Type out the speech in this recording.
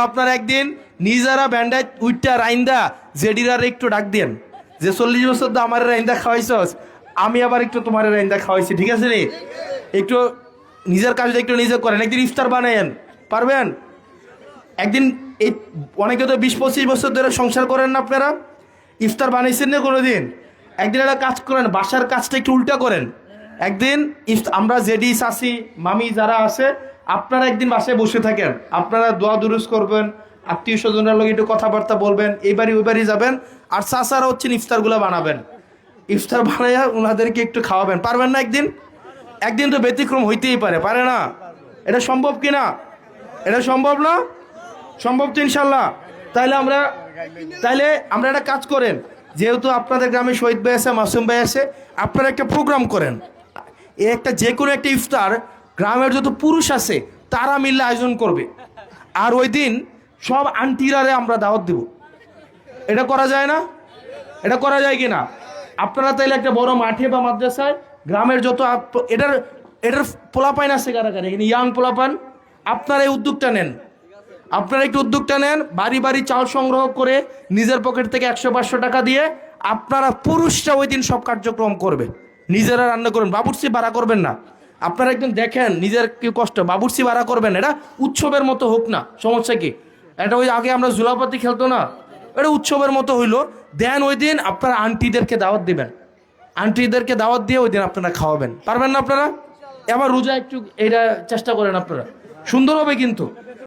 আপনারা একদিন নিজেরা ব্যান্ডাজ উইটটা রাইন্দা জেডিরার একটু ডাক দেন যে 40 বছর তো আমার রাইন্দা খাওয়াইছস, আমি আবার একটু তোমার রাইন্দা খাওয়াইছি, ঠিক আছে রে? একটু নিজের কাজটা একটু নিজে করেন, একদিন ইফতার বানায়েন, পারবেন? একদিন এই অনেকে তো 20-25 বছর ধরে সংসার করেন না, আপনারা ইফতার বানাইছেন না কোনো দিন? একদিন একটা কাজ করেন, বাসার কাজটা একটু উল্টা করেন। একদিন আমরা জেডি চাচি মামি যারা আছে, আপনারা একদিন বাসায় বসে থাকেন, আপনারা দোয়া দুরুস করবেন, আত্মীয় স্বজনের লোক একটু কথাবার্তা বলবেন, এই বাড়ি ওই বাড়ি যাবেন, আর চাচারা হচ্ছেন ইফতারগুলো বানাবেন, ইফতার বানাইয়া ওনাদেরকে একটু খাওয়াবেন। পারবেন না? একদিন একদিন তো ব্যতিক্রম হইতেই পারে, পারে না? এটা সম্ভব কি না? এটা সম্ভব না? সম্ভব তো ইনশাল্লাহ। তাইলে আমরা একটা কাজ করেন, যেহেতু আপনাদের গ্রামে শহীদ ভাই আছে, মাসুম ভাই আছে, আপনারা একটা প্রোগ্রাম করেন, যে কোনো একটা ইফতার গ্রামের যত পুরুষ আছে তারা মিলে আয়োজন করবে, আর ওই দিন সব আন্টিরারে আমরা দাওয়াত দেব। এটা করা যায় না? এটা করা যায় কি না? আপনারা তাইলে একটা বড় মাঠে বা মাদ্রাসায় গ্রামের যত এটার এটার পোলাপাইন আছে কারাগারে, এখানে ইয়াং পোলাপান, আপনারা এই উদ্যোগটা নেন, আপনারা একটু উদ্যোগটা নেন, বাড়ি বাড়ি চাল সংগ্রহ করে নিজের পকেট থেকে 100-500 টাকা দিয়ে আপনারা পুরুষরা ওই দিন সব কার্যক্রম করবে, নিজেরা রান্না করবেন, বাবুর্চি ভাড়া করবেন না। আপনারা একদম দেখেন নিজের কি কষ্ট, বাবুর্চি ভাড়া করবেন, এটা উৎসবের মতো হোক না, সমস্যা কি? এটা ওই আগে আমরা জুলাপাতি খেলতো না, এটা উৎসবের মতো হইলো। দেন ওই দিন আপনারা আন্টিদেরকে দাওয়াত দিবেন, আন্টিদেরকে দাওয়াত দিয়ে ওই দিন আপনারা খাওয়াবেন। পারবেন না আপনারা? এবার রোজা একটু এটা চেষ্টা করেন, আপনারা সুন্দর হবে কিন্তু।